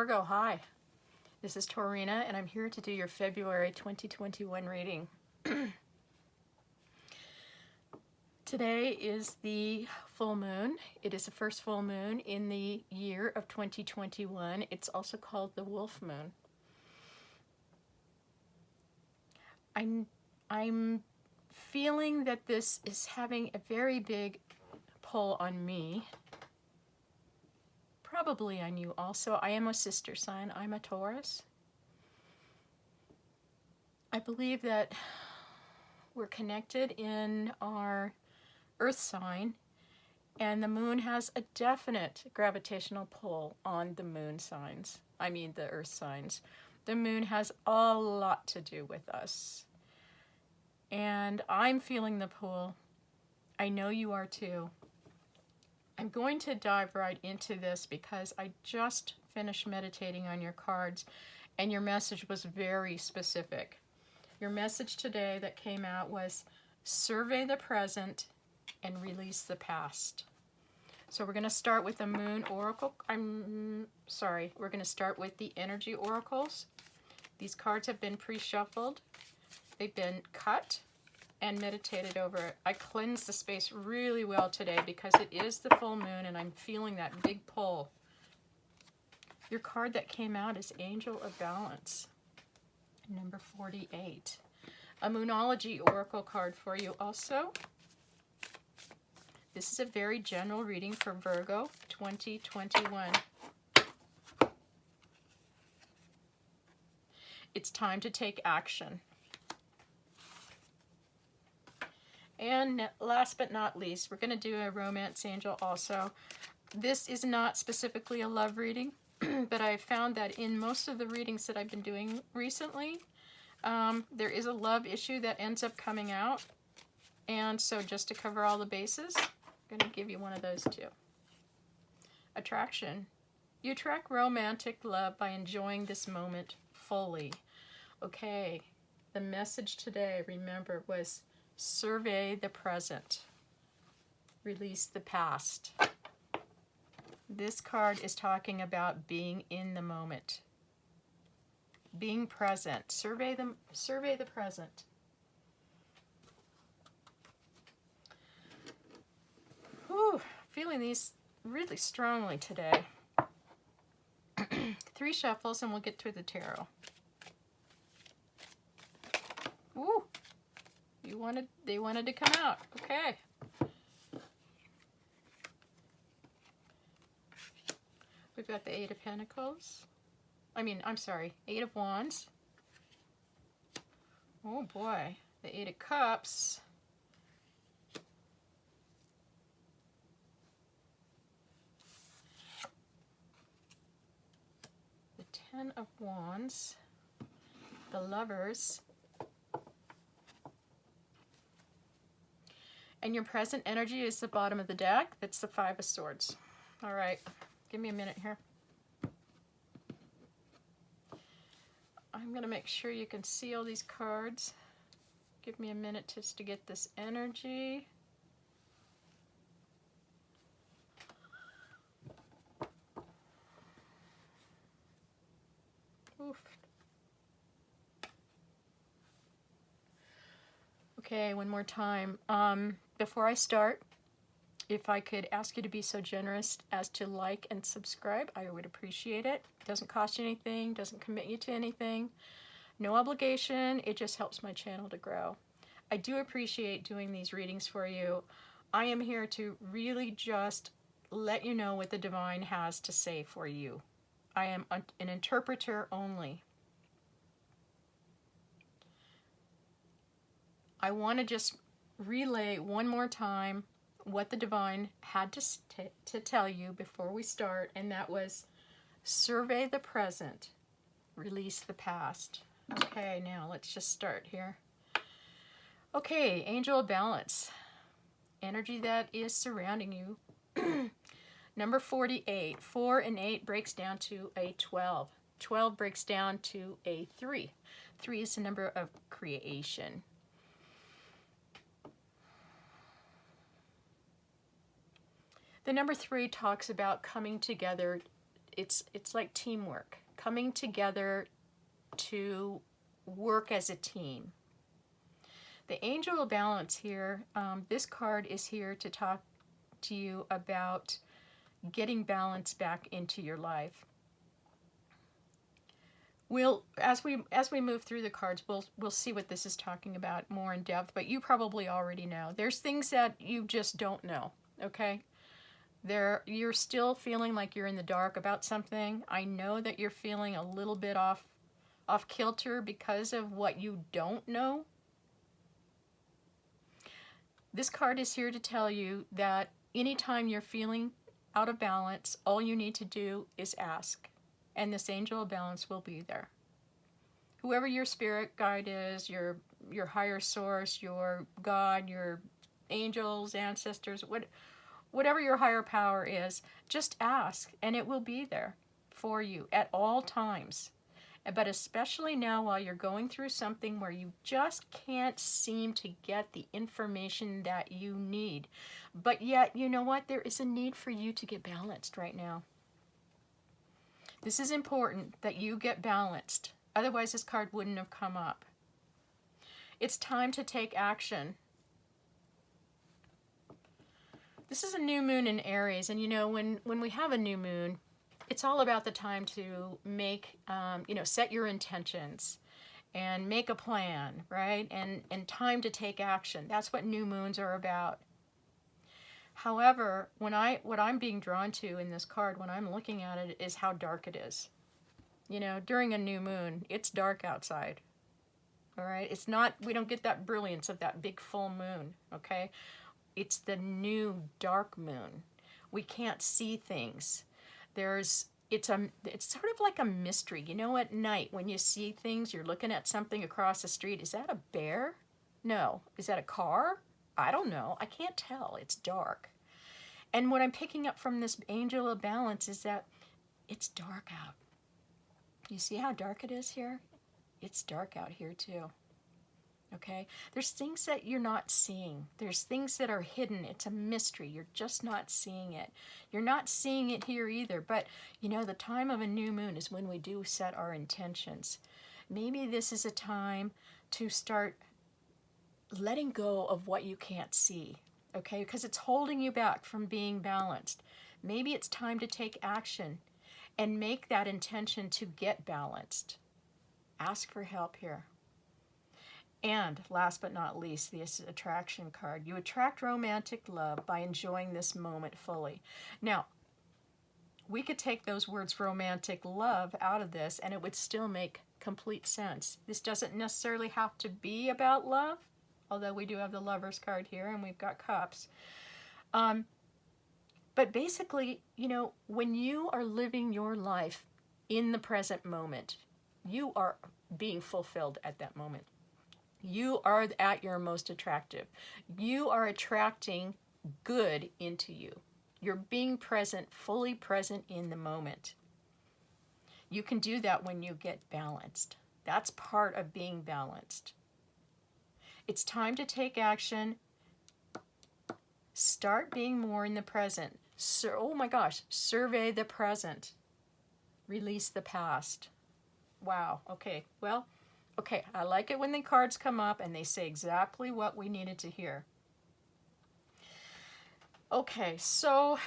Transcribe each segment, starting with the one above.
Virgo, hi. This is Taurina, and I'm here to do your February 2021 reading. Today is the full moon. It is the first full moon in the year of 2021. It's also called the wolf moon. I'm feeling that this is having a very big pull on me. Probably on you also. I am a sister sign. I'm a Taurus. I believe that we're connected in our earth sign, and the moon has a definite gravitational pull on the moon signs. I mean the earth signs. The moon has a lot to do with us. And I'm feeling the pull. I know you are too. I'm going to dive right into this because I just finished meditating on your cards and your message was very specific. Your message today that came out was survey the present and release the past. So we're going to start with the moon oracle. We're going to start with the energy oracles. These cards have been pre-shuffled. They've been cut and meditated over. I cleansed the space really well today because it is the full moon and I'm feeling that big pull. Your card that came out is Angel of Balance, number 48. A Moonology oracle card for you also. This is a very general reading for Virgo 2021. It's time to take action. And last but not least, we're going to do a romance angel also. This is not specifically a love reading, but I found that in most of the readings that I've been doing recently, there is a love issue that ends up coming out. And so just to cover all the bases, I'm going to give you one of those too. Attraction. You attract romantic love by enjoying this moment fully. Okay, the message today, remember, was survey the present, release the past. This card is talking about being in the moment, being present. Survey the present. Whew, feeling these really strongly today. 3 shuffles and we'll get to the tarot. Ooh. They wanted to come out. Okay. We've got the 8 of Pentacles. Eight of Wands. Oh boy. The 8 of Cups. The 10 of Wands. The Lovers. And your present energy is the bottom of the deck. That's the 5 of Swords. All right, give me a minute here. I'm going to make sure you can see all these cards. Give me a minute just to get this energy. Oof. Okay, one more time. Before I start, if I could ask you to be so generous as to like and subscribe, I would appreciate it. It doesn't cost you anything, doesn't commit you to anything. No obligation, it just helps my channel to grow. I do appreciate doing these readings for you. I am here to really just let you know what the divine has to say for you. I am an interpreter only. I want to just relay one more time what the divine had to tell you before we start, and that was survey the present, release the past. Okay, now let's just start here. Okay, Angel of Balance, energy that is surrounding you. Number 48, 4 and 8 breaks down to a 12. 12 breaks down to a 3. 3 is the number of creation. The number 3 talks about coming together it's like teamwork, coming together to work as a team. The Angel of Balance here, this card is here to talk to you about getting balance back into your life. We'll, as we move through the cards, we'll see what this is talking about more in depth, but you probably already know. There's things that you just don't know, okay? You're still feeling like you're in the dark about something. I know that you're feeling a little bit off kilter because of what you don't know. This card is here to tell you that anytime you're feeling out of balance, all you need to do is ask, and this Angel of Balance will be there. Whoever your spirit guide is, your higher source, your God, your angels, ancestors, whatever your higher power is, just ask, and it will be there for you at all times. But especially now while you're going through something where you just can't seem to get the information that you need. But yet, you know what? There is a need for you to get balanced right now. This is important that you get balanced. Otherwise, this card wouldn't have come up. It's time to take action. This is a new moon in Aries, and you know, when we have a new moon, it's all about the time to make, set your intentions and make a plan, right? And time to take action. That's what new moons are about. However, what I'm being drawn to in this card, when I'm looking at it, is how dark it is. You know, during a new moon, it's dark outside. All right? It's not, we don't get that brilliance of that big full moon, okay? It's the new dark moon. We can't see things. It's sort of like a mystery. You know, at night when you see things, you're looking at something across the street. Is that a bear? No. Is that a car? I don't know. I can't tell. It's dark. And what I'm picking up from this Angel of Balance is that it's dark out. You see how dark it is here? It's dark out here too. Okay? There's things that you're not seeing. There's things that are hidden. It's a mystery. You're just not seeing it. You're not seeing it here either. But, you know, the time of a new moon is when we do set our intentions. Maybe this is a time to start letting go of what you can't see, okay? Because it's holding you back from being balanced. Maybe it's time to take action and make that intention to get balanced. Ask for help here. And last but not least, this attraction card. You attract romantic love by enjoying this moment fully. Now, we could take those words romantic love out of this and it would still make complete sense. This doesn't necessarily have to be about love, although we do have the Lovers card here and we've got Cups. But basically, you know, when you are living your life in the present moment, you are being fulfilled at that moment. You are at your most attractive. You are attracting good into you. You're being present, fully present in the moment. You can do that when you get balanced. That's part of being balanced. It's time to take action. Start being more in the present. Oh my gosh, survey the present. Release the past. Wow, okay, well, okay, I like it when the cards come up and they say exactly what we needed to hear. Okay, so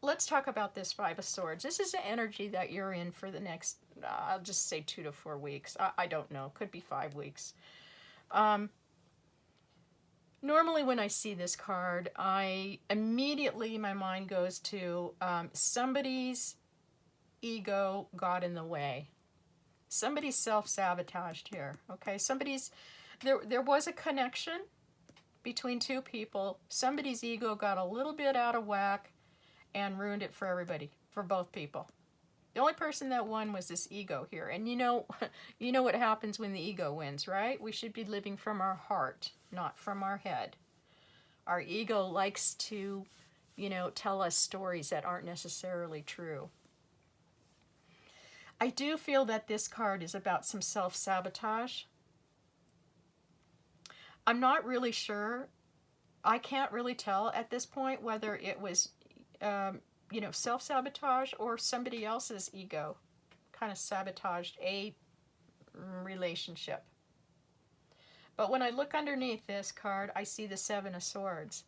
let's talk about this Five of Swords. This is the energy that you're in for the next, I'll just say 2 to 4 weeks. I don't know, could be 5 weeks. Normally when I see this card, my mind goes to somebody's ego got in the way. Somebody's self-sabotaged here, okay? There was a connection between two people. Somebody's ego got a little bit out of whack and ruined it for everybody, for both people. The only person that won was this ego here. And you know what happens when the ego wins, right? We should be living from our heart, not from our head. Our ego likes to, tell us stories that aren't necessarily true. I do feel that this card is about some self-sabotage. I'm not really sure. I can't really tell at this point whether it was you know, self-sabotage or somebody else's ego kind of sabotaged a relationship. But when I look underneath this card, I see the Seven of Swords.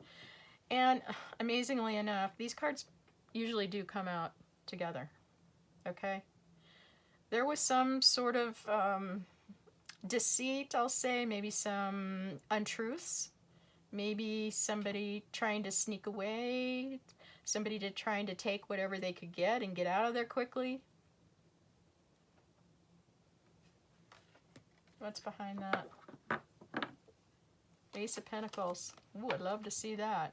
And amazingly enough, these cards usually do come out together. Okay? There was some sort of deceit, I'll say, maybe some untruths, maybe somebody trying to sneak away, somebody trying to take whatever they could get and get out of there quickly. What's behind that? Ace of Pentacles. Ooh, I'd love to see that.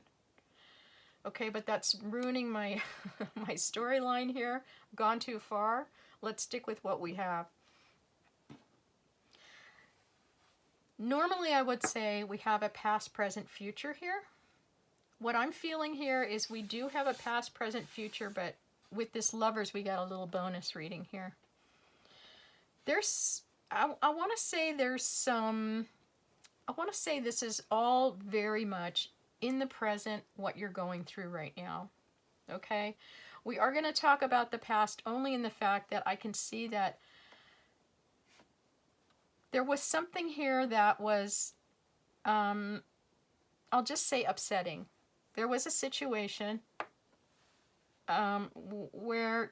Okay, but that's ruining my my storyline here. Gone too far. Let's stick with what we have. Normally, I would say we have a past, present, future here. What I'm feeling here is we do have a past, present, future, but with this Lovers, we got a little bonus reading here. I want to say I want to say this is all very much in the present, what you're going through right now. Okay? We are going to talk about the past only in the fact that I can see that there was something here that was, I'll just say upsetting. There was a situation where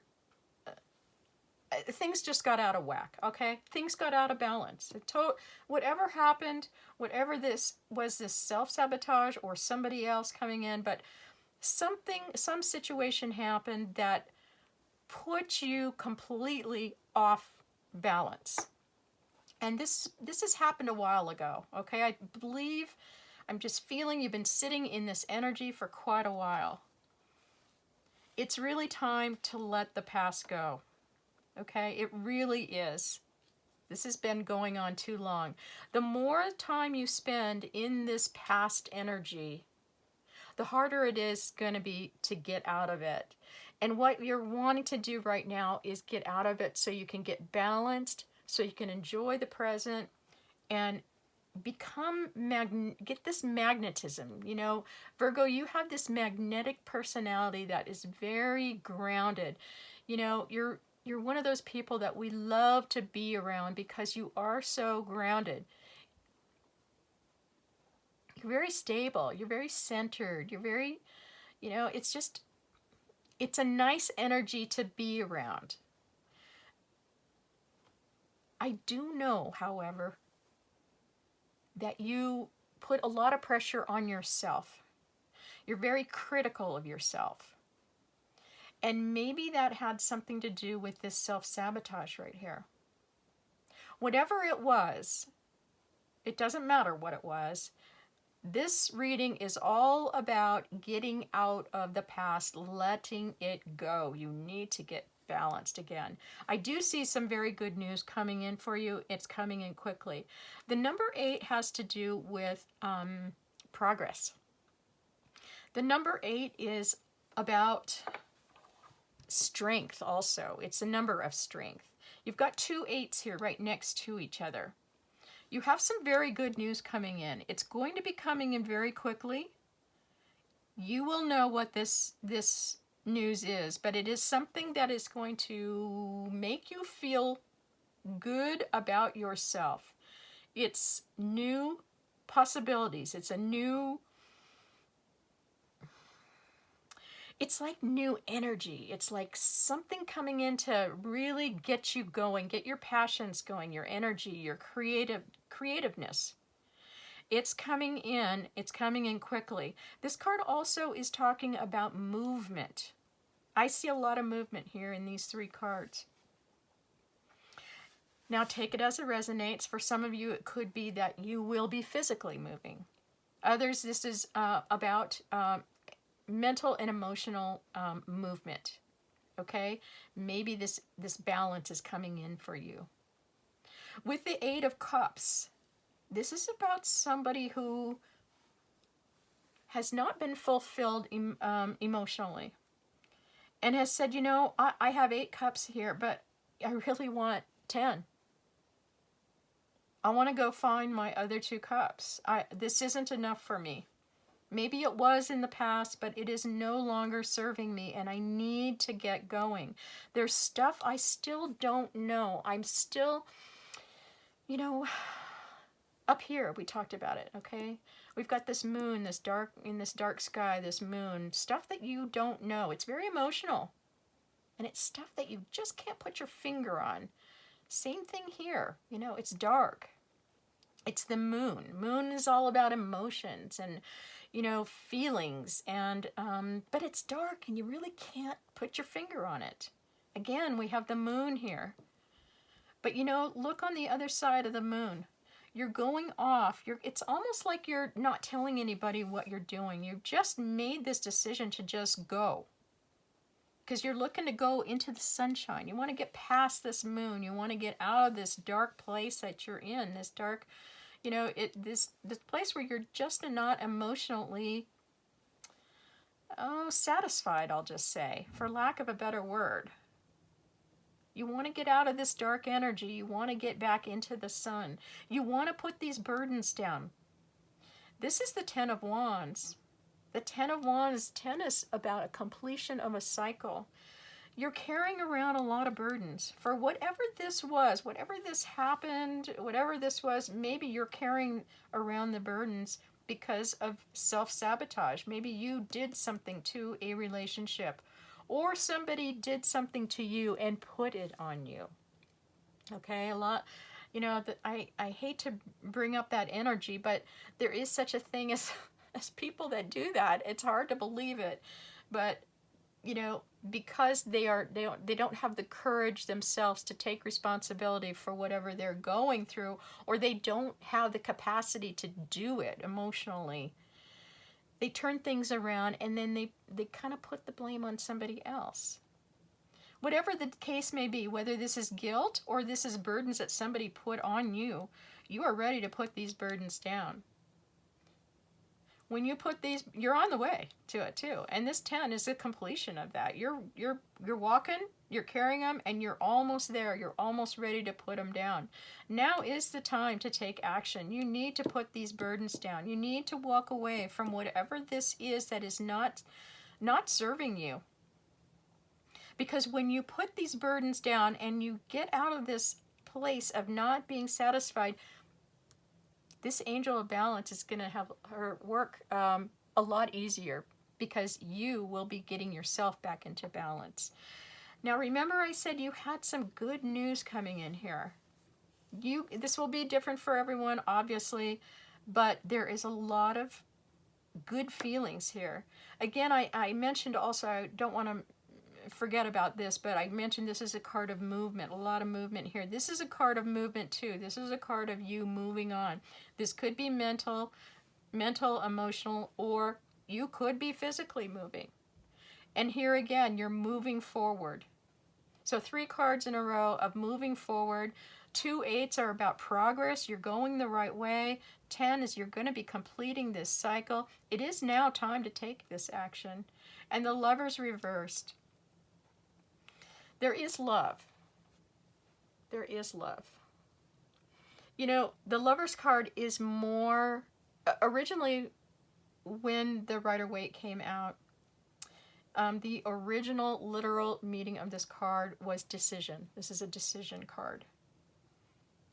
things just got out of whack, okay? Things got out of balance. Whatever happened, whatever this was, this self-sabotage or somebody else coming in, but some situation happened that put you completely off balance. And this has happened a while ago, okay? I believe, I'm just feeling you've been sitting in this energy for quite a while. It's really time to let the past go, okay? It really is. This has been going on too long. The more time you spend in this past energy, the harder it is going to be to get out of it. And what you're wanting to do right now is get out of it so you can get balanced, so you can enjoy the present and get this magnetism. You know, Virgo, you have this magnetic personality that is very grounded. You know, you're one of those people that we love to be around because you are so grounded. You're very stable. You're very centered. You're very, you know, it's a nice energy to be around. I do know, however, that you put a lot of pressure on yourself. You're very critical of yourself. And maybe that had something to do with this self-sabotage right here. Whatever it was, it doesn't matter what it was. This reading is all about getting out of the past, letting it go. You need to get balanced again. I do see some very good news coming in for you. It's coming in quickly. The number 8 has to do with progress. The number 8 is about strength also. It's a number of strength. You've got 2 8s here right next to each other. You have some very good news coming in. It's going to be coming in very quickly. You will know what this news is, but it is something that is going to make you feel good about yourself. It's new possibilities. It's like new energy. It's like something coming in to really get you going, get your passions going, your energy, your creativeness. It's coming in quickly. This card also is talking about movement. I see a lot of movement here in these 3 cards. Now take it as it resonates. For some of you, it could be that you will be physically moving. Others, this is about mental and emotional movement. Okay? Maybe this balance is coming in for you. With the 8 of Cups, this is about somebody who has not been fulfilled emotionally and has said, you know, I have 8 cups here, but I really want 10. I want to go find my other 2 cups. This isn't enough for me. Maybe it was in the past, but it is no longer serving me, and I need to get going. There's stuff I still don't know. I'm still, you know, up here, we talked about it, okay? We've got this moon, in this dark sky, this moon, stuff that you don't know. It's very emotional, and it's stuff that you just can't put your finger on. Same thing here, it's dark. It's the moon. Moon is all about emotions and, feelings, and but it's dark and you really can't put your finger on it. Again, we have the moon here. But look on the other side of the moon. You're going off. It's almost like you're not telling anybody what you're doing. You've just made this decision to just go. Because you're looking to go into the sunshine. You want to get past this moon. You want to get out of this dark place that you're in. This dark, this place where you're just not emotionally satisfied, I'll just say, for lack of a better word. You want to get out of this dark energy. You want to get back into the sun. You want to put these burdens down. This is the Ten of Wands. The Ten of Wands, 10 is about a completion of a cycle. You're carrying around a lot of burdens. For whatever this was, whatever this happened, whatever this was, maybe you're carrying around the burdens because of self-sabotage. Maybe you did something to a relationship, or somebody did something to you and put it on you. Okay, a lot, I hate to bring up that energy, but there is such a thing as people that do that. It's hard to believe it, but because they don't have the courage themselves to take responsibility for whatever they're going through, or they don't have the capacity to do it emotionally. They turn things around and then they kind of put the blame on somebody else. Whatever the case may be, whether this is guilt or this is burdens that somebody put on you, you are ready to put these burdens down. When you put these, you're on the way to it too. And this 10 is the completion of that. You're walking, you're carrying them, and you're almost there. You're almost ready to put them down. Now is the time to take action. You need to put these burdens down. You need to walk away from whatever this is that is not serving you. Because when you put these burdens down and you get out of this place of not being satisfied, this angel of balance is going to have her work a lot easier, because you will be getting yourself back into balance. Now, remember I said you had some good news coming in here. This will be different for everyone, obviously, but there is a lot of good feelings here. Again, I mentioned also, I don't want to forget about this, but I mentioned this is a card of movement, a lot of movement here. This is a card of movement too. This is a card of you moving on. This could be mental, emotional, or you could be physically moving. And here again, you're moving forward. So 3 cards in a row of moving forward. 2 8s are about progress. You're going the right way. 10 is you're going to be completing this cycle. It is now time to take this action. And the Lovers reversed. There is love. There is love. The Lover's card is more... Originally, when the Rider-Waite came out, the original literal meaning of this card was decision. This is a decision card.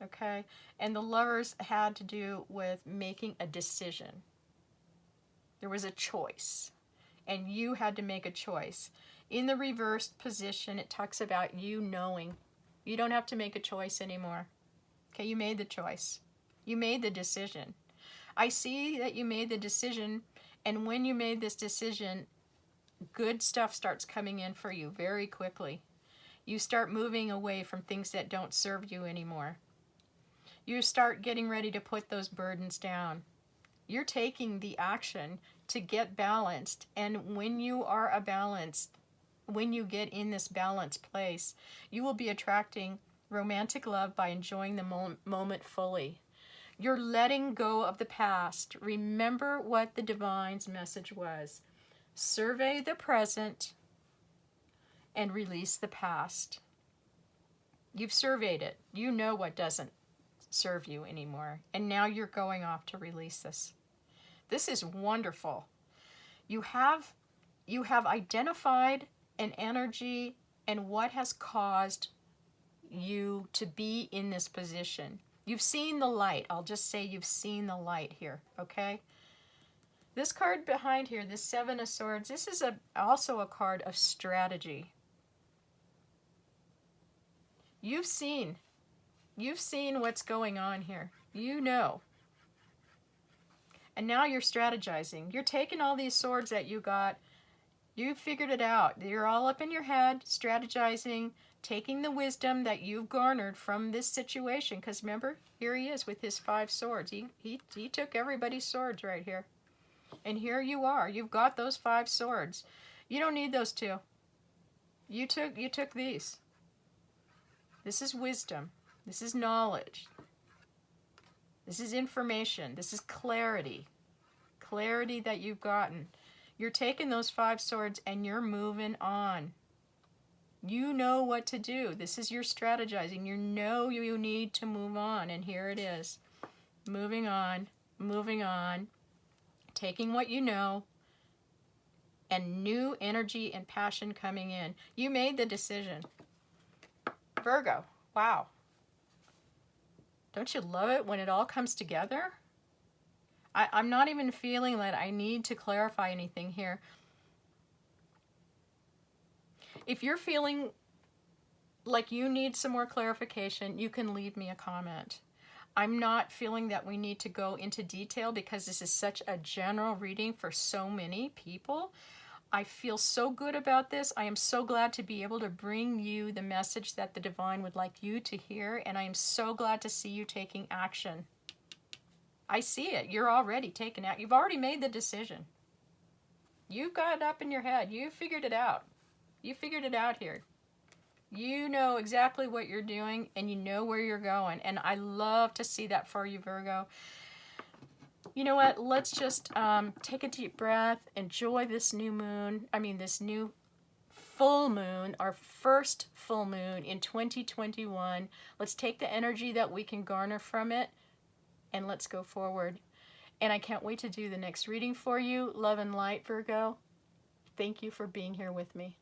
Okay? And the Lovers had to do with making a decision. There was a choice. And you had to make a choice. In the reversed position, it talks about you knowing. You don't have to make a choice anymore. Okay, you made the choice. You made the decision. I see that you made the decision, and when you made this decision, good stuff starts coming in for you very quickly. You start moving away from things that don't serve you anymore. You start getting ready to put those burdens down. You're taking the action to get balanced, and when you are when you get in this balanced place, you will be attracting romantic love by enjoying the moment fully. You're letting go of the past. Remember what the Divine's message was. Survey the present and release the past. You've surveyed it. You know what doesn't serve you anymore. And now you're going off to release this. This is wonderful. You have identified an energy and what has caused you to be in this position. You've seen the light. I'll just say you've seen the light here, okay? This card behind here, this Seven of Swords, this is also a card of strategy. You've seen what's going on here. You know. And now you're strategizing. You're taking all these swords that you got. You figured it out. You're all up in your head, strategizing, taking the wisdom that you've garnered from this situation. Because remember, here he is with his 5 swords. He took everybody's swords right here. And here you are. You've got those 5 swords. You don't need those 2. You took these. This is wisdom. This is knowledge. This is information. This is clarity. Clarity that you've gotten. You're taking those 5 swords and you're moving on. You know what to do. This is your strategizing. You know you need to move on. And here it is. Moving on. Moving on. Taking what you know. And new energy and passion coming in. You made the decision. Virgo. Wow. Don't you love it when it all comes together? I'm not even feeling that I need to clarify anything here. If you're feeling like you need some more clarification, you can leave me a comment. I'm not feeling that we need to go into detail because this is such a general reading for so many people. I feel so good about this. I am so glad to be able to bring you the message that the divine would like you to hear, and I am so glad to see you taking action. I see it. You're already taking out. You've already made the decision. You've got it up in your head. You figured it out. You figured it out here. You know exactly what you're doing, and you know where you're going, and I love to see that for you, Virgo. You know what? Let's just take a deep breath, enjoy this new moon. This new full moon, our first full moon in 2021. Let's take the energy that we can garner from it, and let's go forward. And I can't wait to do the next reading for you. Love and light, Virgo. Thank you for being here with me.